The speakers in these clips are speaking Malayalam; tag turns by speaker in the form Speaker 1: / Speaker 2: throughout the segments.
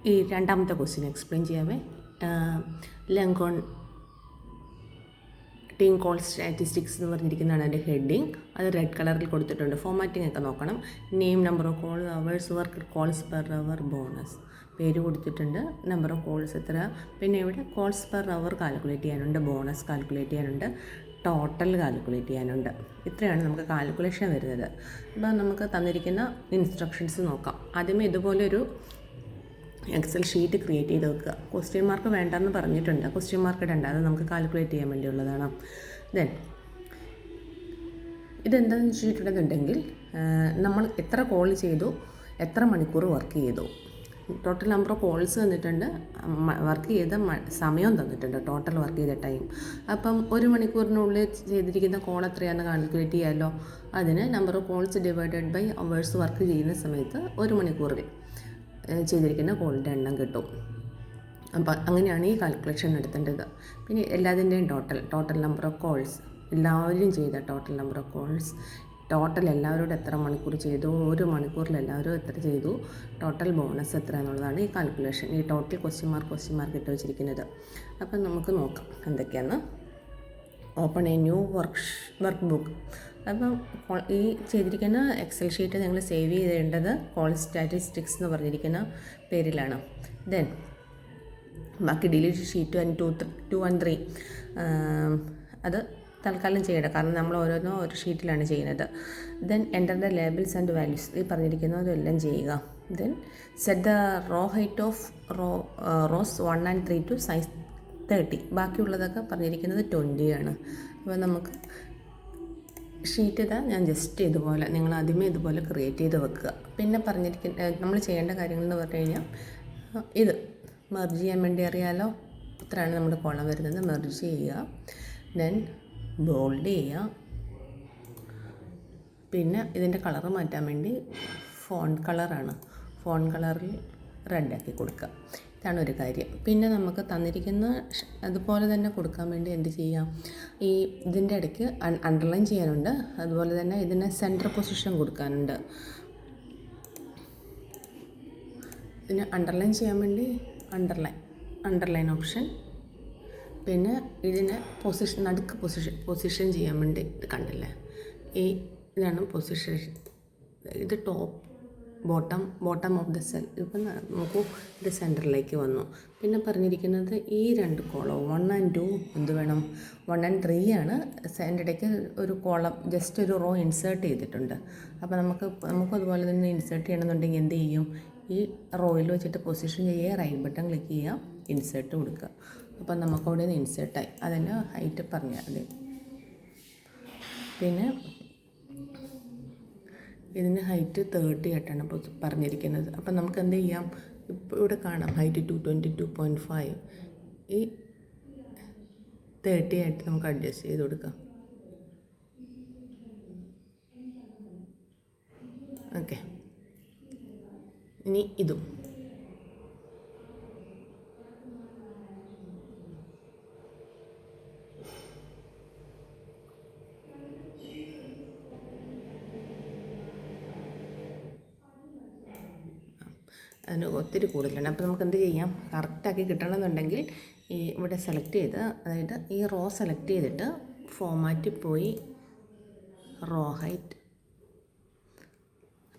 Speaker 1: ഈ രണ്ടാമത്തെ ക്വസ്റ്റ്യൻ എക്സ്പ്ലെയിൻ ചെയ്യാവേ. ലങ്കോൺ ടീം കോൾ സ്റ്റാറ്റിസ്റ്റിക്സ് എന്ന് പറഞ്ഞിരിക്കുന്നതാണ് അതിൻ്റെ ഹെഡിങ്. അത് റെഡ് കളറിൽ കൊടുത്തിട്ടുണ്ട്. ഫോമാറ്റിംഗ് ഒക്കെ നോക്കണം. Name, number of call, hours work, calls per our, bonus, പേര് കൊടുത്തിട്ടുണ്ട്, നമ്പർ ഓഫ് കോൾസ് എത്ര, പിന്നെ ഇവിടെ കോൾസ് പെർ അവർ കാൽക്കുലേറ്റ് ചെയ്യാനുണ്ട്, ബോണസ് കാൽക്കുലേറ്റ് ചെയ്യാനുണ്ട്, ടോട്ടൽ കാൽക്കുലേറ്റ് ചെയ്യാനുണ്ട്. ഇത്രയാണ് നമുക്ക് കാൽക്കുലേഷൻ വരുന്നത്. അപ്പോൾ നമുക്ക് തന്നിരിക്കുന്ന ഇൻസ്ട്രക്ഷൻസ് നോക്കാം. ആദ്യമേ ഇതുപോലൊരു എക്സൽ ഷീറ്റ് ക്രിയേറ്റ് ചെയ്ത് വെക്കുക. ക്വസ്റ്റ്യൻ മാർക്ക് വേണ്ടെന്ന് പറഞ്ഞിട്ടുണ്ട്. ക്വസ്റ്റ്യൻ മാർക്ക് ഇടണ്ട, അത് നമുക്ക് കാൽക്കുലേറ്റ് ചെയ്യാൻ വേണ്ടിയുള്ളതാണ്. ദെൻ ഇതെന്താണെന്ന് വെച്ചിട്ടുണ്ടെന്നുണ്ടെങ്കിൽ നമ്മൾ എത്ര കോൾ ചെയ്തു, എത്ര മണിക്കൂർ വർക്ക് ചെയ്തു, ടോട്ടൽ നമ്പർ ഓഫ് കോൾസ് തന്നിട്ടുണ്ട്, വർക്ക് ചെയ്ത സമയം തന്നിട്ടുണ്ട്, ടോട്ടൽ വർക്ക് ചെയ്ത ടൈം. അപ്പം 1 മണിക്കൂറിനുള്ളിൽ ചെയ്തിരിക്കുന്ന കോൾ എത്രയാണെന്ന് കാൽക്കുലേറ്റ് ചെയ്യാമല്ലോ. അതിന് number of calls divided by hours work ചെയ്യുന്ന സമയത്ത് 1 മണിക്കൂറിൽ ചെയ്തിരിക്കുന്ന കോളിൻ്റെ എണ്ണം കിട്ടും. അപ്പോൾ അങ്ങനെയാണ് ഈ കാൽക്കുലേഷൻ നടത്തേണ്ടത്. പിന്നെ എല്ലാതിൻ്റെയും ടോട്ടൽ നമ്പർ ഓഫ് കോൾസ്, എല്ലാവരും ചെയ്ത total number of calls, total എല്ലാവരോടും എത്ര മണിക്കൂർ ചെയ്തു, 1 മണിക്കൂറിൽ എല്ലാവരും എത്ര ചെയ്തു, ടോട്ടൽ ബോണസ് എത്ര എന്നുള്ളതാണ് ഈ കാൽക്കുലേഷൻ. ഈ ടോട്ടൽ ക്വസ്റ്റ്യൻ മാർക്ക് ഇട്ട് വെച്ചിരിക്കുന്നത്. അപ്പം നമുക്ക് നോക്കാം എന്തൊക്കെയാണെന്ന്. Open A new work book. അപ്പം ഈ ചെയ്തിരിക്കുന്ന എക്സൽ ഷീറ്റ് നിങ്ങൾ സേവ് ചെയ്തേണ്ടത് കോൾ സ്റ്റാറ്റിസ്റ്റിക്സ് എന്ന് പറഞ്ഞിരിക്കുന്ന പേരിലാണ്. ദെൻ ബാക്കി ഡിലീറ്റ് ഷീറ്റ് 2 and 3 അത് തൽക്കാലം ചെയ്യണം, കാരണം നമ്മൾ ഓരോന്നോ ഒരു ഷീറ്റിലാണ് ചെയ്യുന്നത്. Then enter the labels and values, ഈ പറഞ്ഞിരിക്കുന്നതെല്ലാം ചെയ്യുക. Then set the row height of rows 1 and 3 to size 30. ബാക്കിയുള്ളതൊക്കെ പറഞ്ഞിരിക്കുന്നത് 20 ആണ്. അപ്പോൾ നമുക്ക് ഷീറ്റ് ഇതാ ഞാൻ ജസ്റ്റ് ഇതുപോലെ നിങ്ങൾ ആദ്യമേ ഇതുപോലെ ക്രിയേറ്റ് ചെയ്ത് വെക്കുക. പിന്നെ നമ്മൾ ചെയ്യേണ്ട കാര്യങ്ങളെന്ന് പറഞ്ഞു കഴിഞ്ഞാൽ ഇത് മെർജ് ചെയ്യാൻ വേണ്ടി അറിയാമല്ലോ. ഇത്രയാണ് നമ്മുടെ കോളം വരുന്നത്. മെർജ് ചെയ്യുക, ദെൻ ബോൾഡ് ചെയ്യുക. പിന്നെ ഇതിൻ്റെ കളറ് മാറ്റാൻ വേണ്ടി ഫോൺ കളറിൽ റെഡാക്കി കൊടുക്കുക. ഇതാണ് ഒരു കാര്യം. പിന്നെ നമുക്ക് തന്നിരിക്കുന്ന അതുപോലെ തന്നെ കൊടുക്കാൻ വേണ്ടി എന്ത് ചെയ്യാം, ഈ ഇതിൻ്റെ ഇടയ്ക്ക് അണ്ടർലൈൻ ചെയ്യാനുണ്ട്. അതുപോലെ തന്നെ ഇതിന് സെൻറ്റർ പൊസിഷൻ കൊടുക്കാനുണ്ട്. ഇതിന് അണ്ടർലൈൻ ചെയ്യാൻ വേണ്ടി അണ്ടർലൈൻ ഓപ്ഷൻ, പിന്നെ ഇതിന് നടുക്ക് പൊസിഷൻ ചെയ്യാൻ വേണ്ടി ഇത് കണ്ടില്ലേ, ഇതാണ് പൊസിഷൻ. ഇത് ബോട്ടം ഓഫ് ദ സെൽ. ഇപ്പം നോക്കൂ, ഇത് സെൻറ്ററിലേക്ക് വന്നു. പിന്നെ പറഞ്ഞിരിക്കുന്നത് ഈ 2 കോളം 1 and 2 എന്ത് വേണം, 1 and 3 ആണ്. അതിൻ്റെ ഇടയ്ക്ക് ഒരു കോളം ജസ്റ്റ് ഒരു റോ ഇൻസേർട്ട് ചെയ്തിട്ടുണ്ട്. അപ്പോൾ നമുക്ക് അതുപോലെ തന്നെ ഇൻസേർട്ട് ചെയ്യണമെന്നുണ്ടെങ്കിൽ എന്ത് ചെയ്യും, ഈ റോയിൽ വെച്ചിട്ട് പൊസിഷൻ ചെയ്യുക, റൈറ്റ് ബട്ടൺ ക്ലിക്ക് ചെയ്യുക, ഇൻസേർട്ട് കൊടുക്കുക. അപ്പം നമുക്കവിടെ നിന്ന് ഇൻസേർട്ടായി. അതിൻ്റെ ഹൈറ്റ് പറഞ്ഞാൽ മതി. പിന്നെ ഇതിന് ഹൈറ്റ് 30 ആയിട്ടാണ് ഇപ്പോൾ പറഞ്ഞിരിക്കുന്നത്. അപ്പം നമുക്ക് എന്ത് ചെയ്യാം, ഇപ്പോൾ ഇവിടെ കാണാം ഹൈറ്റ് 222.5, ഈ 30 ആയിട്ട് നമുക്ക് അഡ്ജസ്റ്റ് ചെയ്ത് കൊടുക്കാം. ഓക്കെ, ഇനി ഇതും അതിന് ഒത്തിരി കൂടുതലാണ്. അപ്പോൾ നമുക്ക് എന്ത് ചെയ്യാം, കറക്റ്റാക്കി കിട്ടണമെന്നുണ്ടെങ്കിൽ ഇവിടെ സെലക്ട് ചെയ്ത്, അതായത് ഈ റോ സെലക്ട് ചെയ്തിട്ട് ഫോമാറ്റിൽ പോയി റോ ഹൈറ്റ്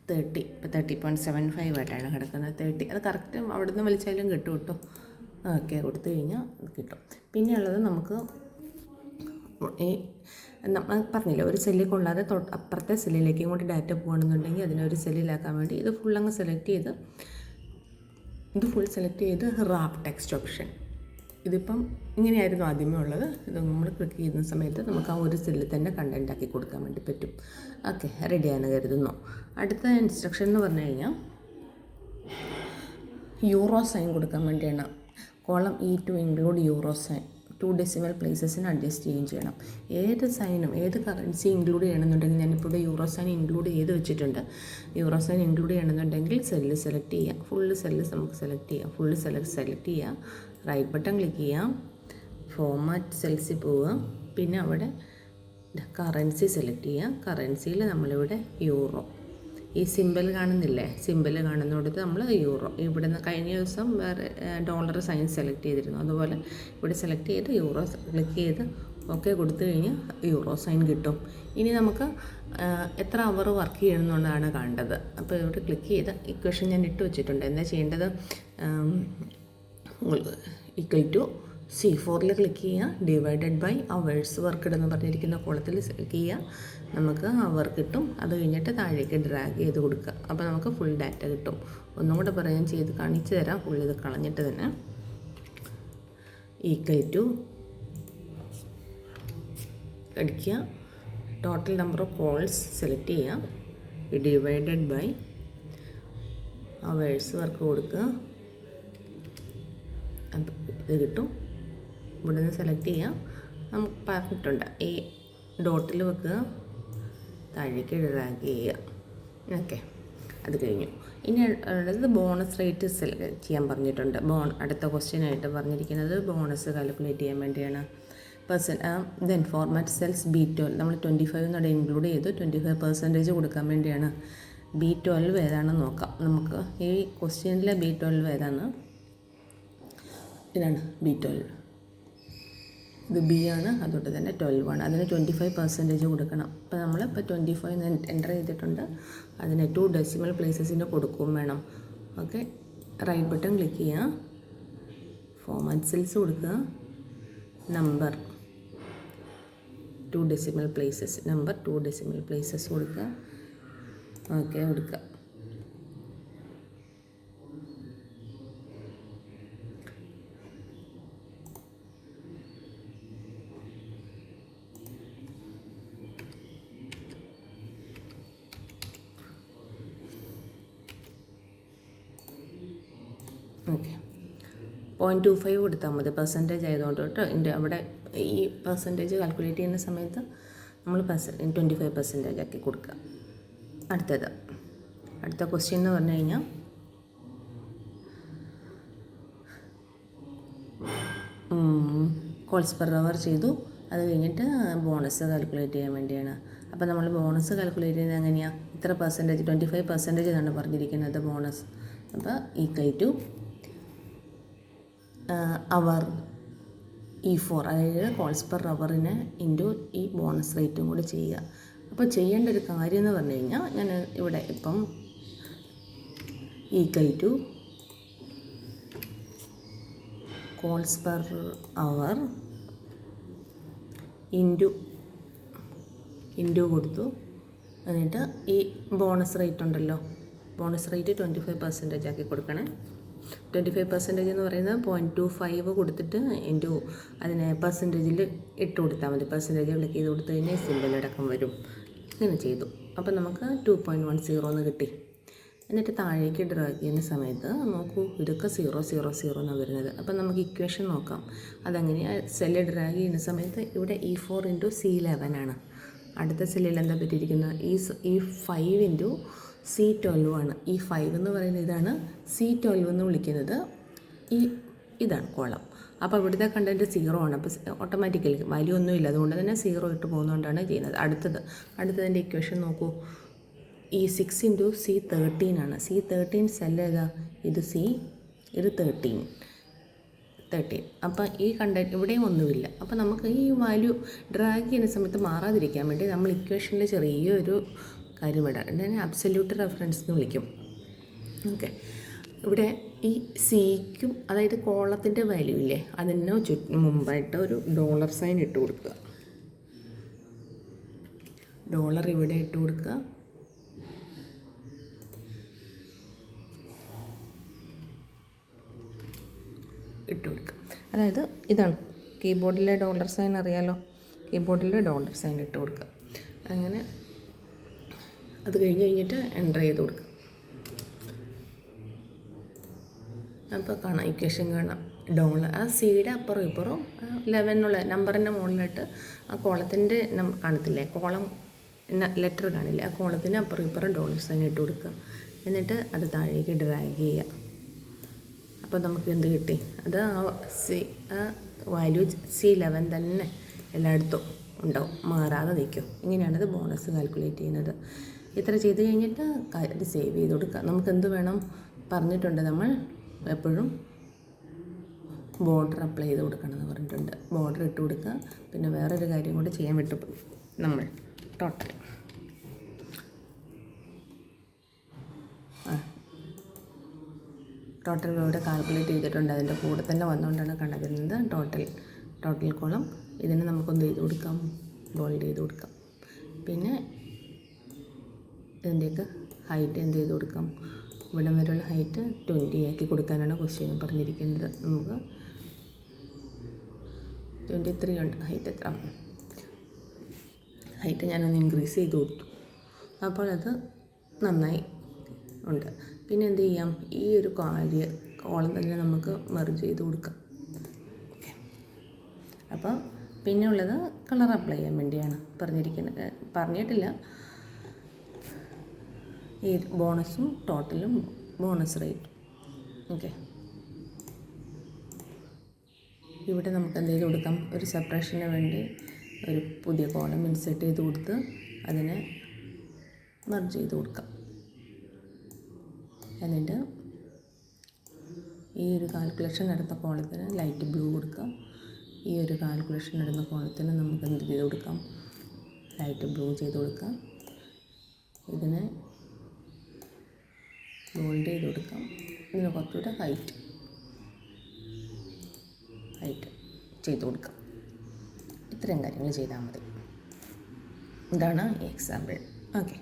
Speaker 1: 30, ഇപ്പോൾ 30.75 ആയിട്ടാണ് കിടക്കുന്നത്. 30 അത് കറക്റ്റ് അവിടെ നിന്ന് വലിച്ചാലും കിട്ടും കേട്ടോ. ഓക്കെ കൊടുത്തു കഴിഞ്ഞാൽ കിട്ടും. പിന്നെയുള്ളത് നമുക്ക് നമ്മൾ പറഞ്ഞില്ല, ഒരു സെല്ലിൽ കൊള്ളാതെ അപ്പുറത്തെ സെല്ലിലേക്കും കൂടി ഡാറ്റ പോകുകയാണെന്നുണ്ടെങ്കിൽ അതിനെ ഒരു സെല്ലിലാക്കാൻ വേണ്ടി ഇത് ഫുൾ സെലക്ട് ചെയ്ത് റാപ്പ് ടെക്സ്റ്റ് ഓപ്ഷൻ. ഇതിപ്പം ഇങ്ങനെയായിരുന്നു ആദ്യമേ ഉള്ളത്. ഇത് നമ്മൾ ക്ലിക്ക് ചെയ്യുന്ന സമയത്ത് നമുക്ക് ആ ഒരു സെല്ലിൽ തന്നെ കണ്ടൻറ്റ് ആക്കി കൊടുക്കാൻ വേണ്ടി പറ്റും. ഓക്കെ, റെഡിയാണെന്ന് കരുതുന്നു. അടുത്ത ഇൻസ്ട്രക്ഷൻ എന്ന് പറഞ്ഞു കഴിഞ്ഞാൽ യൂറോ സൈൻ കൊടുക്കാൻ വേണ്ടിയാണ്. Column E to include euro sign 2 decimal പ്ലേസസിന് അഡ്ജസ്റ്റ് ചെയ്യണം. ഏത് സൈനും ഏത് കറൻസി ഇൻക്ലൂഡ് ചെയ്യണമെന്നുണ്ടെങ്കിൽ ഞാനിപ്പോൾ ഇവിടെ യൂറോ സൈൻ ഇൻക്ലൂഡ് ചെയ്ത് വെച്ചിട്ടുണ്ട്. യൂറോ സൈൻ ഇൻക്ലൂഡ് ചെയ്യണമെന്നുണ്ടെങ്കിൽ സെല്ല് സെലക്ട് ചെയ്യാം, ഫുള്ള് സെല്ല് നമുക്ക് സെലക്ട് ചെയ്യാം. ഫുള്ള് സെലക്ട് ചെയ്യാം, റൈറ്റ് ബട്ടൺ ക്ലിക്ക് ചെയ്യാം, ഫോമാറ്റ് സെൽസിൽ പോവുക. പിന്നെ അവിടെ കറൻസി സെലക്ട് ചെയ്യാം. കറൻസിയിൽ നമ്മളിവിടെ ഈ സിമ്പിൾ കാണുന്നില്ലേ, സിമ്പിൾ കാണുന്നിടത്ത് നമ്മൾ യൂറോ, ഇവിടെ നിന്ന് കഴിഞ്ഞ ദിവസം വേറെ ഡോളർ സൈൻ സെലക്ട് ചെയ്തിരുന്നു, അതുപോലെ ഇവിടെ സെലക്ട് ചെയ്ത് യൂറോ ക്ലിക്ക് ചെയ്ത് ഓക്കെ കൊടുത്തു കഴിഞ്ഞാൽ യൂറോ സൈൻ കിട്ടും. ഇനി നമുക്ക് എത്ര അവർ വർക്ക് ചെയ്യണമെന്നുള്ളതാണ് കാണേണ്ടത്. അപ്പോൾ ഇവിടെ ക്ലിക്ക് ചെയ്ത് ഇക്വേഷൻ ഞാൻ ഇട്ട് വെച്ചിട്ടുണ്ട്. എന്താ ചെയ്യേണ്ടത്, ഈക്വൽ ടു C4 ക്ലിക്ക് ചെയ്യുക, ഡിവൈഡഡ് ബൈ അവേഴ്സ് വർക്ക് എന്ന് പറഞ്ഞിരിക്കുന്ന കോളത്തിൽ ക്ലിക്ക് ചെയ്യുക, നമുക്ക് അവർ കിട്ടും. അത് കഴിഞ്ഞിട്ട് താഴേക്ക് ഡ്രാഗ് ചെയ്ത് കൊടുക്കുക, അപ്പോൾ നമുക്ക് ഫുൾ ഡാറ്റ കിട്ടും. ഒന്നും കൂടെ പറയാൻ ചെയ്ത് കാണിച്ചു തരാം, ഫുൾ ഇത് കളഞ്ഞിട്ട് തന്നെ. ഈക്വൽ ടു അടിക്കുക, total number of calls select ചെയ്യുക, ഡിവൈഡഡ് ബൈ അവേഴ്സ് വർക്ക് കൊടുക്കുക, അപ്പോൾ ഇത് കിട്ടും. ഇവിടെ നിന്ന് സെലക്ട് ചെയ്യാം, നമുക്ക് പറഞ്ഞിട്ടുണ്ട് ഈ ഡോട്ടിൽ വെക്കുക, താഴേക്ക് ഡ്രാഗ് ചെയ്യുക. ഓക്കെ, അത് കഴിഞ്ഞു. ഇനി ഉള്ളത് ബോണസ് റേറ്റ് ചെയ്യാൻ പറഞ്ഞിട്ടുണ്ട്. അടുത്ത ക്വസ്റ്റ്യനായിട്ട് പറഞ്ഞിരിക്കുന്നത് ബോണസ് കാൽക്കുലേറ്റ് ചെയ്യാൻ വേണ്ടിയാണ്. ദെൻ ഫോർമാറ്റ് സെൽസ് B12 നമ്മൾ 25 എന്നോട് ഇൻക്ലൂഡ് ചെയ്തു, 25% കൊടുക്കാൻ വേണ്ടിയാണ്. B12 ഏതാണെന്ന് നോക്കാം നമുക്ക്. ഈ ക്വസ്റ്റ്യനിലെ B12 ഏതാണ്? ഇതാണ് B12. ഇത് B ആണ്, അതുകൊണ്ട് തന്നെ 12 ആണ്. അതിന് 25% കൊടുക്കണം. അപ്പോൾ നമ്മളിപ്പോൾ 25 എൻ്റർ ചെയ്തിട്ടുണ്ട്. അതിന് 2 ഡെസിമൽ പ്ലേസസിൻ്റെ കൊടുക്കുകയും വേണം. ഓക്കെ, റൈറ്റ് ബട്ടൺ ക്ലിക്ക് ചെയ്യുക, ഫോർമാറ്റ് സെൽസ് കൊടുക്കുക, number 2 decimal places, number 2 decimal places കൊടുക്കുക. ഓക്കെ കൊടുക്കുക. ഓക്കെ, 0.25 കൊടുത്താൽ മതി, പെർസെൻറ്റേജ് ആയതുകൊണ്ട് കേട്ടോ. അവിടെ ഈ പെർസെൻറ്റേജ് കാൽക്കുലേറ്റ് ചെയ്യുന്ന സമയത്ത് നമ്മൾ 25% ആക്കി കൊടുക്കുക. അടുത്ത ക്വസ്റ്റ്യൻ എന്ന് പറഞ്ഞു കഴിഞ്ഞാൽ കോൾസ് പെർ അവർ ചെയ്തു. അത് കഴിഞ്ഞിട്ട് ബോണസ് കാൽക്കുലേറ്റ് ചെയ്യാൻ വേണ്ടിയാണ്. അപ്പോൾ നമ്മൾ ബോണസ് കാൽക്കുലേറ്റ് ചെയ്യുന്നത് എങ്ങനെയാണ്? ഇത്ര പെർസെൻറ്റേജ്, 25% എന്നാണ് പറഞ്ഞിരിക്കുന്നത് ബോണസ്. അപ്പോൾ ഈക്വൽ ടു അവർ E4, അതായത് കോൾസ് പെർ അവറിന് ഇൻറ്റു ഈ ബോണസ് റേറ്റും കൂടി ചെയ്യുക. അപ്പോൾ ചെയ്യേണ്ട ഒരു കാര്യം എന്ന് പറഞ്ഞു കഴിഞ്ഞാൽ, ഞാൻ ഇവിടെ ഇപ്പം equal to calls per hour into കൊടുത്തു. എന്നിട്ട് ഈ ബോണസ് റേറ്റ് ഉണ്ടല്ലോ, ബോണസ് റേറ്റ് 25% ആക്കി കൊടുക്കണേ. 25% എന്ന് പറയുന്നത് 0.25 കൊടുത്തിട്ട് ഇൻറ്റു അതിനെ പെർസെൻറ്റേജിൽ ഇട്ട് കൊടുത്താൽ മതി. പെർസെൻറ്റേജ് ക്ലിക്ക് ചെയ്ത് കൊടുത്തു കഴിഞ്ഞാൽ സിമ്പിൾ അടക്കം വരും. ഇങ്ങനെ ചെയ്തു. അപ്പോൾ നമുക്ക് 2.10 എന്ന് കിട്ടി. എന്നിട്ട് താഴേക്ക് ഡ്രാഗ് ചെയ്യുന്ന സമയത്ത് നോക്കൂ, ഇതൊക്കെ 0 എന്നാണ് വരുന്നത്. അപ്പം നമുക്ക് ഇക്വേഷൻ നോക്കാം. അതെങ്ങനെയാണ്? സെല്ല് ഡ്രാഗ് ചെയ്യുന്ന സമയത്ത് ഇവിടെ E4 × C11 ആണ്. അടുത്ത സെല്ലിൽ എന്താ പറ്റിയിരിക്കുന്നത്? ഈ 5 × C12 ആണ്. ഈ 5 എന്ന് പറയുന്നത് ഇതാണ്, C12 എന്ന് വിളിക്കുന്നത് ഇതാണ് കോളം. അപ്പോൾ ഇവിടുത്തെ കണ്ടൻറ്റ് 0 ആണ്. അപ്പോൾ ഓട്ടോമാറ്റിക്കലി വാല്യൂ ഒന്നുമില്ല, അതുകൊണ്ട് തന്നെ 0 ഇട്ട് പോകുന്നതുകൊണ്ടാണ് ചെയ്യുന്നത്. അടുത്തതിൻ്റെ ഇക്വേഷൻ നോക്കൂ. ഈ 6 × C13 ആണ്. C13 സെല്ല് ഏതാ? ഇത് C, ഇത് 13. അപ്പോൾ ഈ കണ്ടൻറ്റ് ഇവിടെയും ഒന്നുമില്ല. അപ്പോൾ നമുക്ക് ഈ വാല്യൂ ഡ്രാഗ് ചെയ്യുന്ന സമയത്ത് മാറാതിരിക്കാൻ വേണ്ടി നമ്മൾ ഇക്വേഷനിൽ ചെറിയൊരു കാര്യം ഇടാം. ഇതിനെ അബ്സല്യൂട്ട് റെഫറൻസ് എന്ന് വിളിക്കും. ഓക്കെ, ഇവിടെ ഈ സിക്കും, അതായത് കോളത്തിൻ്റെ വാല്യൂ ഇല്ലേ, അതിന് മുമ്പായിട്ട് ഒരു ഡോളർ സൈൻ ഇട്ട് കൊടുക്കുക. ഡോളർ ഇവിടെ ഇട്ട് കൊടുക്കുക. അതായത് ഇതാണ് കീബോർഡിലെ ഡോളർ സൈൻ, അറിയാലോ, കീബോർഡിലെ ഡോളർ സൈൻ ഇട്ട് കൊടുക്കുക. അങ്ങനെ അത് കഴിഞ്ഞിട്ട് എൻ്റർ ചെയ്ത് കൊടുക്കുക. അപ്പോൾ കാണാം, ഇക്വേഷൻ കാണാം. ഡോളർ ആ സിയുടെ അപ്പുറം ഇപ്പുറം 11 എന്നുള്ള നമ്പറിൻ്റെ മുകളിലിട്ട് ആ കോളത്തിൻ്റെ കാണത്തില്ലേ, കോളം ലെറ്റർ കാണില്ലേ, ആ കോളത്തിൻ്റെ അപ്പുറം ഇപ്പുറം ഡോളർ സൈൻ ഇട്ട് കൊടുക്കുക. എന്നിട്ട് അത് താഴേക്ക് ഡ്രാഗ് ചെയ്യുക. അപ്പോൾ നമുക്ക് എന്ത് കിട്ടി? അത് ആ വാല്യൂ C11 തന്നെ എല്ലായിടത്തും ഉണ്ടാവും, മാറാതെ നിൽക്കും. ഇങ്ങനെയാണത് ബോണസ് കാൽക്കുലേറ്റ് ചെയ്യുന്നത്. ഇത്ര ചെയ്ത് കഴിഞ്ഞിട്ട് ഇത് സേവ് ചെയ്ത് കൊടുക്കുക. നമുക്ക് എന്ത് വേണം പറഞ്ഞിട്ടുണ്ട്, നമ്മൾ എപ്പോഴും ബോർഡർ അപ്ലൈ ചെയ്ത് കൊടുക്കണമെന്ന് പറഞ്ഞിട്ടുണ്ട്. ബോർഡർ ഇട്ട് കൊടുക്കുക. പിന്നെ വേറൊരു കാര്യം കൂടി ചെയ്യാൻ വിട്ടുപോയി, നമ്മൾ ടോട്ടൽ ഇവിടെ കാൽക്കുലേറ്റ് ചെയ്തിട്ടുണ്ട്. അതിൻ്റെ കൂടെ തന്നെ വന്നുകൊണ്ടാണ് കണക്കുന്നത് ടോട്ടൽ കോളം. ഇതിന് നമുക്കൊന്ന് ചെയ്ത് കൊടുക്കാം, ബോൾഡ് ചെയ്ത് കൊടുക്കാം. പിന്നെ ഇതിൻ്റെയൊക്കെ ഹൈറ്റ് എന്ത് ചെയ്ത് കൊടുക്കാം, ഇവിടം വരെയുള്ള ഹൈറ്റ് 20 ആക്കി കൊടുക്കാനാണ് ക്വസ്റ്റ്യൻ പറഞ്ഞിരിക്കുന്നത്. നമുക്ക് 23 ഉണ്ട് ഹൈറ്റ്. എത്ര ഹൈറ്റ് ഞാനൊന്ന് ഇൻക്രീസ് ചെയ്ത് കൊടുത്തു. അപ്പോൾ അത് നന്നായി ഉണ്ട്. പിന്നെ എന്ത് ചെയ്യാം, ഈ ഒരു കോളം തന്നെ നമുക്ക് മെർജ് ചെയ്ത് കൊടുക്കാം. ഓക്കെ, അപ്പോൾ പിന്നെ ഉള്ളത് കളർ അപ്ലൈ ചെയ്യാൻ വേണ്ടിയാണ് പറഞ്ഞിട്ടില്ല. ഈ ബോണസും ടോട്ടലും ബോണസ് റേറ്റും. ഓക്കെ, ഇവിടെ നമുക്ക് എന്ത് ചെയ്ത് കൊടുക്കാം, ഒരു സെപ്പറേഷന് വേണ്ടി ഒരു പുതിയ കോളം ഇൻസേർട്ട് ചെയ്ത് കൊടുത്ത് അതിനെ മെർജ് ചെയ്ത് കൊടുക്കാം. എന്നിട്ട് ഈ ഒരു കാൽക്കുലേഷൻ നടന്ന കോളത്തിന് ലൈറ്റ് ബ്ലൂ കൊടുക്കാം. ഈ ഒരു കാൽക്കുലേഷൻ നടന്ന കോളത്തിന് നമുക്ക് എന്ത് ചെയ്ത് കൊടുക്കാം, ലൈറ്റ് ബ്ലൂ ചെയ്ത് കൊടുക്കാം. ഇതിനെ ബോൾഡ് ചെയ്ത് കൊടുക്കാം. ഇതിന് കുറച്ചുകൂടെ ഹൈറ്റ് ചെയ്ത് കൊടുക്കാം. ഇത്രയും കാര്യങ്ങൾ ചെയ്താൽ മതി. ഇതാണ് എക്സാമ്പിൾ. ഓക്കെ.